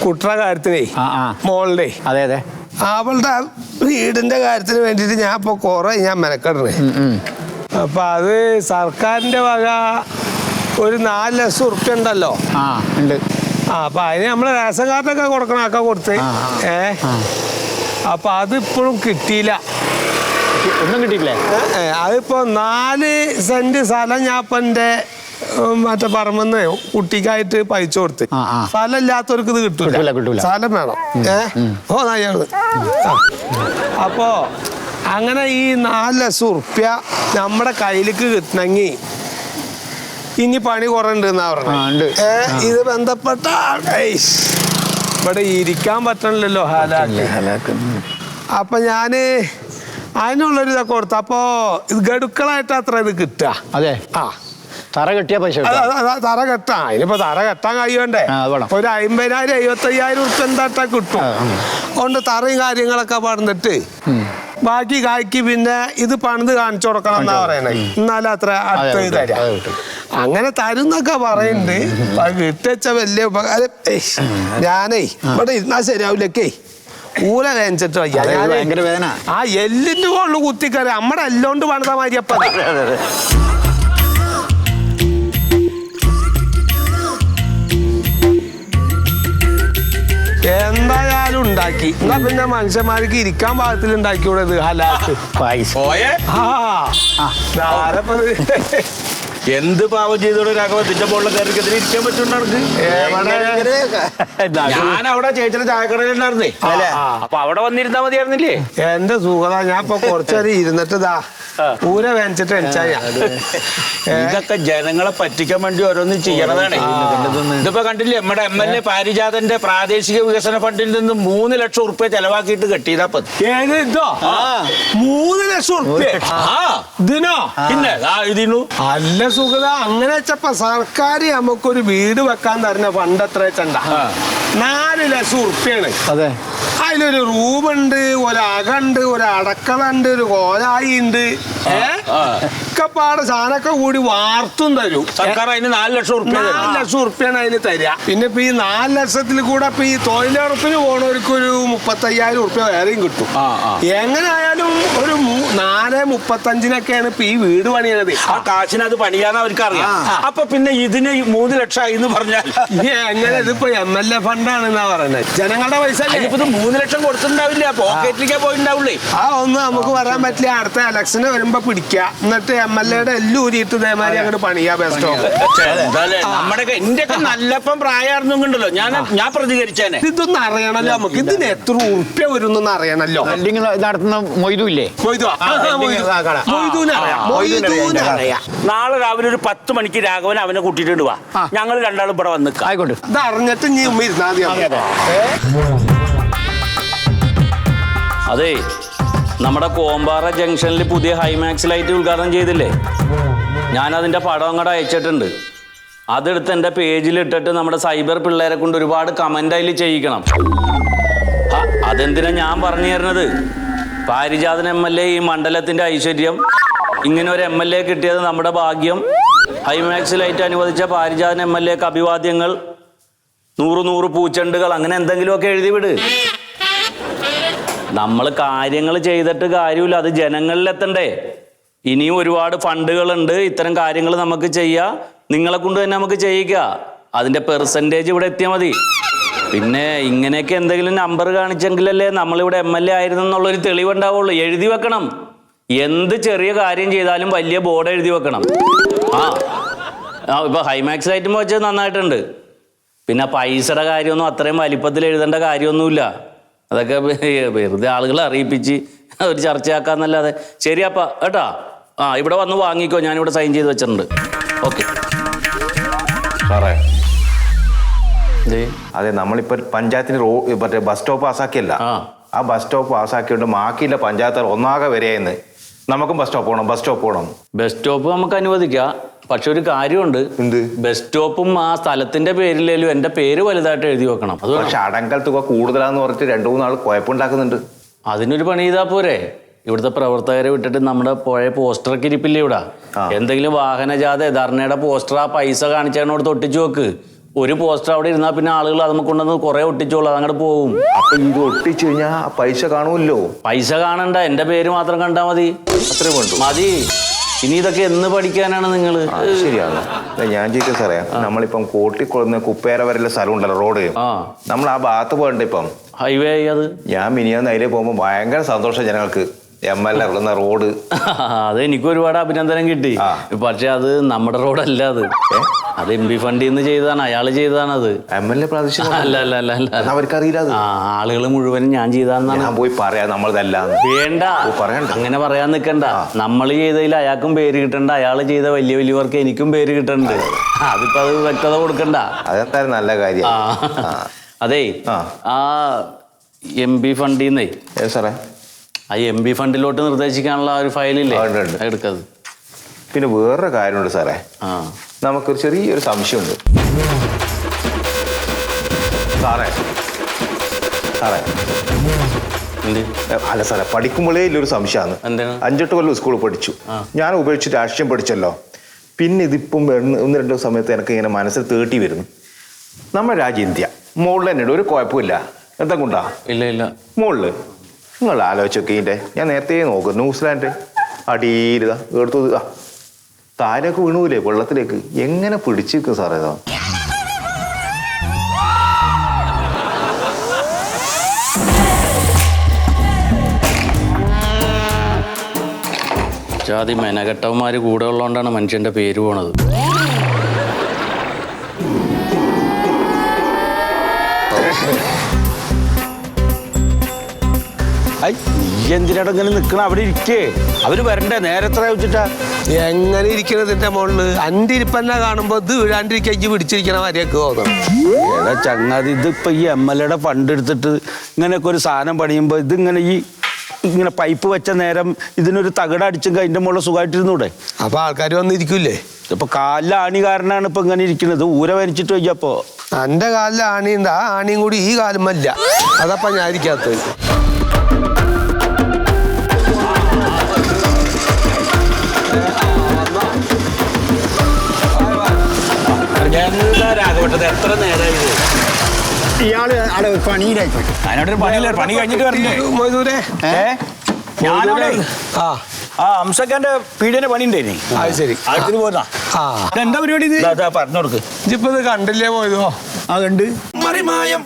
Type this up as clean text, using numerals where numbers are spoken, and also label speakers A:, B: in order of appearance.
A: കുട്ടറ കാര്യത്തിനേ മോളുടെ
B: അതെ അതെ
A: അവളുടെ വീടിന്റെ കാര്യത്തിന് വേണ്ടിട്ട് ഞാൻ ഇപ്പൊ കുറെ മെനക്കെടണേ. അപ്പൊ അത് സർക്കാരിന്റെ വക ഒരു 4 ലക്ഷം ഉറുപ്പ്യ ഉണ്ടല്ലോ.
B: ഉണ്ട്.
A: അപ്പൊ അതിന് നമ്മള് റേഷൻ കാർഡൊക്കെ കൊടുക്കണൊക്കെ കൊടുത്ത് അപ്പൊ അതിപ്പോഴും കിട്ടിയില്ല.
B: ഒന്നും കിട്ടിയില്ലേ?
A: അതിപ്പോ 4 സെന്റ് സ്ഥലം ഞാൻ ഇപ്പൊ എന്റെ മറ്റേ പറമ്പെന്ന് കുട്ടിക്കായിട്ട് പൈസ കൊടുത്ത്. സ്ഥലം ഇല്ലാത്തവർക്ക് ഇത് കിട്ടൂല, സ്ഥലം വേണം. അപ്പോ അങ്ങനെ ഈ 4 ലക്ഷം ഉറുപ്പ്യ നമ്മുടെ കയ്യിലേക്ക് കിട്ടണമെങ്കിൽ ഇനി പണി കുറെ ഉണ്ടെന്നാ പറഞ്ഞത്. ഇത് ബന്ധപ്പെട്ട ഇവിടെ ഇരിക്കാൻ പറ്റണില്ലല്ലോ ഹാലാക്ക്. അപ്പൊ ഞാന് അതിനുള്ളൊരു ഇതൊക്കെ കൊടുത്തു. അപ്പൊ ഇത് ഗഡുക്കളായിട്ട് അത്ര ഇത് കിട്ടുക.
B: അതെ. തറ കെട്ടിയ പൈസ
A: തറ കെട്ടാ. അതിനിപ്പോ തറ കെട്ടാൻ കഴിയണ്ടേ? ഒരു 50,000 75,000 ഉറുപ്പ്യ എന്താട്ടാ കിട്ടും. അതുകൊണ്ട് തറയും കാര്യങ്ങളൊക്കെ പറഞ്ഞിട്ട് ബാക്കി കായ്ക്ക് പിന്നെ ഇത് പണിത് കാണിച്ചു കൊടുക്കണം എന്നാ പറയണേ. എന്നാലും അത്ര അടുത്ത് തരാം. അങ്ങനെ തരുന്നൊക്കെ പറയുന്നുണ്ട്. കിട്ടച്ച വലിയ ഉപകാരം. ഞാനേ ഇവിടെ ഇരുന്നാ ശരിയാവില്ലൊക്കെ. ഊല വേദനിച്ചിട്ട് ആ എല്ലിന്റെ മുകളിൽ കുത്തിക്കറി നമ്മടെ എല്ലോണ്ട് പണിതാ മാതിരിയപ്പ. എന്തായാലും ഉണ്ടാക്കി. എന്നാ പിന്നെ മനുഷ്യന്മാർക്ക് ഇരിക്കാൻ പാകത്തിൽ ഉണ്ടാക്കിയൂടെ ഇത് ഹലാക്ക്.
C: എന്ത് പാവം ചെയ്തോടെ രാഘവത്തിന്റെ മുകളിൽ കയറിക്കെതിരെ ഇരിക്കാൻ പറ്റുന്നുണ്ട്. ഞാൻ അവിടെ ചേച്ചിയുടെ ചായക്കടയിലുണ്ടായിരുന്നേ. അപ്പൊ അവിടെ വന്നിരുന്നാ മതിയായിരുന്നില്ലേ?
A: എന്റെ സുഖത ഞാൻ ഇപ്പൊ കുറച്ചേരം ഇരുന്നിട്ട് ഊര വേനിച്ചിട്ട് എണിച്ചായ.
C: ഇതൊക്കെ ജനങ്ങളെ പറ്റിക്കാൻ വേണ്ടി ഓരോന്നും ചെയ്യണതാണ്. ഇതിപ്പോ കണ്ടില്ലേ, നമ്മുടെ MLA പാരിജാതന്റെ പ്രാദേശിക വികസന ഫണ്ടിൽ നിന്ന് 3 ലക്ഷം ഉറുപ്പ്യ ചെലവാക്കിയിട്ട് കെട്ടിയതാ.
A: ഏത് ഇതോ? 3 ലക്ഷം ഉറുപ്പ്യ ഇതിനോ?
C: പിന്നെ ഇതിനു
A: അല്ല സുഖത. അങ്ങനെ വെച്ചപ്പോ സർക്കാർ നമുക്കൊരു വീട് വെക്കാൻ തരുന്ന ഫണ്ട് എത്ര വെച്ചണ്ട? 4 ലക്ഷം ഉറുപ്പ്യാണ്.
B: അതെ.
A: അതിലൊരു റൂമുണ്ട്, ഒരകുണ്ട്, ഒരു അടക്കള ഉണ്ട്, ഒരു കോലായി ഉണ്ട്. ഒക്കെപ്പാട് സാധനമൊക്കെ കൂടി വാർത്തും തരും
C: സർക്കാർ. അതിന് 4 ലക്ഷം ഉറുപ്പ്യ
A: 4 ലക്ഷം ഉറുപ്പ്യാണ് അതിന് തരിക. പിന്നെ ഇപ്പൊ ഈ 4 ലക്ഷത്തിൽ കൂടെ ഇപ്പൊ ഈ തൊഴിലുറപ്പിന് പോണവർക്ക് ഒരു 35,000 ഉറുപ്പ്യ വേറെയും കിട്ടും. എങ്ങനെ ആയാലും ഒരു 4:35 ഇപ്പൊ ഈ വീട് പണിയണത്.
C: ആ കാശിന് അത് പണിയാന്ന് അവർക്ക് അറിയാം. അപ്പൊ പിന്നെ ഇതിന് 3 ലക്ഷം ആയി എന്ന് പറഞ്ഞാൽ
A: എങ്ങനെ? ഇതിപ്പോ MLA ഫണ്ടാണെന്നാ പറയുന്നത്. ജനങ്ങളുടെ പൈസ.
C: 3 ലക്ഷം കൊടുത്തിട്ടുണ്ടാവില്ല, പോക്കറ്റിലേക്കാ പോയിട്ടുണ്ടാവുള്ളേ.
A: ഒന്നും നമുക്ക് വരാൻ പറ്റില്ല. അടുത്ത ഇലക്ഷന് വരുമ്പോ പിടിക്കുക, എന്നിട്ട് MLA-യുടെ എല്ലാം ഊരിയിട്ട് ഇതേമാതിരി അങ്ങോട്ട് പണിയാ. ബെസ്റ്റ്
C: നമ്മുടെ എന്റെ ഒക്കെ നല്ലപ്പം പ്രായമായിരുന്നുണ്ടല്ലോ, ഞാൻ പ്രതികരിച്ചേനെ.
A: ഇതൊന്നും അറിയണല്ലോ നമുക്ക്. ഇതിന് എത്ര ഉറുപ്പ്യ വരുന്നൊന്നും അറിയണല്ലോ.
B: നടത്തുന്ന മൊയ്തുല്ലേ?
C: നാളെ രാവിലെ ഒരു 10 മണിക്ക് രാഘവൻ അവനെ കൂട്ടിയിട്ടുണ്ട് വാ. ഞങ്ങൾ രണ്ടാളും ഇവിടെ വന്ന്
B: ആയിക്കോട്ടെ.
A: ഇത് അറിഞ്ഞിട്ട് നീ ഉമ്മ ഇരുന്നാ മതി.
D: അതെ, നമ്മുടെ കോമ്പാറ ജംഗ്ഷനിൽ പുതിയ ഹൈമാക്സ് ലൈറ്റ് ഉദ്ഘാടനം ചെയ്തില്ലേ? ഞാനതിൻ്റെ പടം അങ്ങോട്ട് അയച്ചിട്ടുണ്ട്. അതെടുത്ത് എൻ്റെ പേജിലിട്ടിട്ട് നമ്മുടെ സൈബർ പിള്ളേരെ കൊണ്ട് ഒരുപാട് കമൻ്റ് അതിൽ ചെയ്യിക്കണം. അതെന്തിനാ ഞാൻ പറഞ്ഞു തരുന്നത്? പാരിജാതൻ MLA ഈ മണ്ഡലത്തിൻ്റെ ഐശ്വര്യം. ഇങ്ങനെ ഒരു MLA കിട്ടിയത് നമ്മുടെ ഭാഗ്യം. ഹൈമാക്സ് ലൈറ്റ് അനുവദിച്ച പാരിജാതൻ MLA-ക്ക് അഭിവാദ്യങ്ങൾ. 100 പൂച്ചെണ്ടുകൾ, അങ്ങനെ എന്തെങ്കിലുമൊക്കെ എഴുതി വിട്. നമ്മൾ കാര്യങ്ങൾ ചെയ്തിട്ട് കാര്യമില്ല, അത് ജനങ്ങളിലെത്തണ്ടേ. ഇനിയും ഒരുപാട് ഫണ്ടുകളുണ്ട്. ഇത്തരം കാര്യങ്ങൾ നമുക്ക് ചെയ്യാം. നിങ്ങളെ കൊണ്ട് തന്നെ നമുക്ക് ചെയ്യിക്കുക. അതിൻ്റെ പെർസെൻറ്റേജ് ഇവിടെ എത്തിയാൽ മതി. പിന്നെ ഇങ്ങനെയൊക്കെ എന്തെങ്കിലും നമ്പർ കാണിച്ചെങ്കിലല്ലേ നമ്മളിവിടെ MLA ആയിരുന്നു എന്നുള്ളൊരു തെളിവുണ്ടാവുള്ളൂ. എഴുതി വെക്കണം. എന്ത് ചെറിയ കാര്യം ചെയ്താലും വലിയ ബോർഡ് എഴുതി വെക്കണം. ഇപ്പോൾ ഹൈമാക്സ് ലൈറ്റും വെച്ചത് നന്നായിട്ടുണ്ട്. പിന്നെ പൈസയുടെ കാര്യമൊന്നും അത്രയും വലിപ്പത്തിൽ എഴുതേണ്ട കാര്യമൊന്നുമില്ല. അതൊക്കെ വെറുതെ ആളുകളെ അറിയിപ്പിച്ച് ഒരു ചർച്ചയാക്കാന്നല്ലാതെ. ശരിയപ്പ കേട്ടാ. ഇവിടെ വന്ന് വാങ്ങിക്കോ, ഞാനിവിടെ സൈൻ ചെയ്ത് വെച്ചിട്ടുണ്ട്. ഓക്കെ
E: സാറേ. അതെ, നമ്മളിപ്പോൾ പഞ്ചായത്തിന് മറ്റേ ബസ് സ്റ്റോപ്പ് പാസ്സാക്കിയല്ല. ആ ബസ് സ്റ്റോപ്പ് പാസ്സാക്കിയോണ്ട് ബാക്കിയില്ല പഞ്ചായത്ത് ഒന്നാകെ വരെയെന്ന്. നമുക്കും ബസ് സ്റ്റോപ്പ് പോകണം. ബസ് സ്റ്റോപ്പ് നമുക്ക് അനുവദിക്കാം. പക്ഷെ ഒരു കാര്യമുണ്ട്. എന്ത്? ബസ് സ്റ്റോപ്പും ആ സ്ഥലത്തിന്റെ പേരിലേലും എന്റെ പേര് വലുതായിട്ട് എഴുതി വെക്കണം. അത് പക്ഷെ അടങ്കൽ തുക കൂടുതലാന്ന് പറഞ്ഞിട്ട് 2-3 ആൾ കുഴപ്പമുണ്ടാക്കുന്നുണ്ട്. അതിനൊരു പണി ചെയ്താൽ പോരെ? ഇവിടുത്തെ പ്രവർത്തകരെ വിട്ടിട്ട് നമ്മുടെ പഴയ പോസ്റ്ററൊക്കെ ഇരിപ്പില്ലേ ഇവിടെ? എന്തെങ്കിലും വാഹനജാഥ ധർണയുടെ പോസ്റ്റർ ആ പൈസ കാണിച്ചതിനോട് തൊട്ടിച്ചു വെക്ക്.
D: ഒരു പോസ്റ്റർ അവിടെ ഇരുന്നാൽ പിന്നെ ആളുകൾ അത് കൊണ്ടുവന്ന് കുറെ ഒട്ടിച്ചോളൂ, അതങ്ങോട്ട് പോകും.
E: അപ്പൊ ഇത് ഒട്ടിച്ചു കഴിഞ്ഞാൽ പൈസ കാണുമല്ലോ.
D: പൈസ കാണണ്ട, എന്റെ പേര് മാത്രം കണ്ടാ മതി.
E: അത്രേ വേണ്ടു.
D: മതി. ഇനി ഇതൊക്കെ എന്ന് പഠിക്കാനാണ് നിങ്ങള്?
E: ശരിയാണ്. ഞാൻ ചോദിക്കാം സാറേ, നമ്മളിപ്പം കോട്ടിക്കൊള്ളുന്ന കുപ്പേര വരെയുള്ള സ്ഥലം ഉണ്ടല്ലോ, റോഡ്, നമ്മൾ ആ ഭാഗത്ത് പോകണ്ട. ഇപ്പം
D: ഹൈവേ അത്
E: ഞാൻ മിനിയാന്ന് അതിലേ പോകുമ്പോൾ ഭയങ്കര സന്തോഷം ജനങ്ങൾക്ക്. MLA ഉള്ള റോഡ്
D: അത് എനിക്ക് ഒരുപാട് അഭിനന്ദനം കിട്ടി. പക്ഷെ അത് നമ്മുടെ റോഡല്ല, അത് MP ഫണ്ടിൽ നിന്ന് ചെയ്തതാണ്, അയാള് ചെയ്തതാണ്. അത്
E: MLA പ്രാദേശിക
D: അല്ല അല്ല അല്ല അല്ല,
E: അവർക്കറിയില്ല. അത്
D: ആളുകൾ മുഴുവനും ഞാൻ ചെയ്താന്നാണ്.
E: ഞാൻ പോയി പറയാ നമ്മളതല്ല.
D: വേണ്ട,
E: പറയണ്ട,
D: അങ്ങനെ പറയാൻ നിൽക്കണ്ട. നമ്മൾ ചെയ്തതിൽ അയാൾക്കും പേര് കിട്ടണ്ട, അയാള് ചെയ്ത വലിയ വലിയവർക്ക് എനിക്കും പേര് കിട്ടണ്ട്. അതിപ്പോ അത് വ്യക്തത കൊടുക്കണ്ട.
E: അതെന്തായാലും നല്ല കാര്യം.
D: അതെ, ആ MP ഫണ്ടിൽ നിന്നേ
E: സാറേ,
D: ആ MP ഫണ്ടിലോട്ട് നിർദ്ദേശിക്കാനുള്ള ഒരു ഫയലില്ലേ, എടുക്കത്.
E: പിന്നെ വേറൊരു കാര്യമുണ്ട് സാറേ, നമുക്കൊരു ചെറിയൊരു സംശയമുണ്ട് സാറേ. അല്ല സാറേ, പഠിക്കുമ്പോഴേ ഇല്ലൊരു സംശയമാണ്. 5-8 കൊല്ലം സ്കൂളിൽ പഠിച്ചു ഞാൻ, ഉപേക്ഷിച്ച് രാഷ്ട്രീയം പഠിച്ചല്ലോ. പിന്നെ ഇതിപ്പം 1-2 സമയത്ത് എനിക്ക് ഇങ്ങനെ മനസ്സിൽ തേട്ടി വരുന്നു. നമ്മുടെ രാജ്യം ഇന്ത്യ, മുകളിൽ തന്നെ ഒരു കുഴപ്പമില്ല. എന്താ കൊണ്ടാ?
D: ഇല്ല ഇല്ല,
E: മുകളില് നിങ്ങൾ ആലോചിച്ചൊക്കെ ഇതിൻ്റെ, ഞാൻ നേരത്തെ നോക്കും ന്യൂസിലാൻഡ് അടിയിലിതാ എടുത്തത് താരൊക്കെ വീണൂലേ വെള്ളത്തിലേക്ക്, എങ്ങനെ പിടിച്ചു നിൽക്കും സാറേ ഇതാ?
D: ജാതി മെനകെട്ടവന്മാര് കൂടെ ഉള്ളതുകൊണ്ടാണ് മനുഷ്യന്റെ പേര് പോണത്.
C: എന്തിനാണ് ഇങ്ങനെ നിൽക്കണം? അവിടെ ഇരിക്കേ, അവര് വരണ്ടേ? നേരത്തെ വെച്ചിട്ടാ
A: എങ്ങനെ ഇരിക്കണതിന്റെ മുകളില് അന്റെ ഇരിപ്പന്നെ കാണുമ്പോ ഇത് വീഴാണ്ടിരിക്കാൻ പിടിച്ചിരിക്കണ വരെയൊക്കെ തോന്നണം.
C: എടാ ചങ്ങാതി, ഇതിപ്പോ ഈ MLA ഫണ്ട് എടുത്തിട്ട് ഇങ്ങനെയൊക്കെ ഒരു സാധനം പണിയുമ്പോ ഇതിങ്ങനെ ഇങ്ങനെ പൈപ്പ് വെച്ച നേരം ഇതിനൊരു തകിടടിച്ചും അതിന്റെ മുകളിൽ സുഖമായിട്ടിരുന്നൂടെ?
A: അപ്പൊ ആൾക്കാർ വന്നിരിക്കൂലേ?
C: ഇപ്പൊ കാലിലെ ആണി കാരനാണ് ഇപ്പൊ ഇങ്ങനെ ഇരിക്കുന്നത്. ഊര വരച്ചിട്ട് വയ്യപ്പോ
A: എന്റെ കാലിൽ ആണിയുണ്ട്, ആ ആണിയും കൂടി ഈ കാലുമല്ല. അതപ്പ ഞാൻ ഇരിക്കാത്തത്.
C: രാഘവട്ടത് എത്ര നേരമായി
B: ഇയാള് അവിടെ പണിയിലായിക്കോട്ടെ.
C: അതിനോടൊരു പണിയില്ല, പണി കഴിഞ്ഞിട്ട് വരണ്ടേ?
A: മൊയ്തൂരെ,
C: അംസക്കാന്റെ പീഡിയന്റെ പണി ഉണ്ടായി.
A: അത് ശരി,
C: അടുത്തിന് പോരുന്ന
A: എന്താ
C: പരിപാടി? പറഞ്ഞു കൊടുക്ക്.
A: ഇതിപ്പോ ഇത് കണ്ടില്ലേ പോയതോ?
B: അതുണ്ട്
C: മറിമായം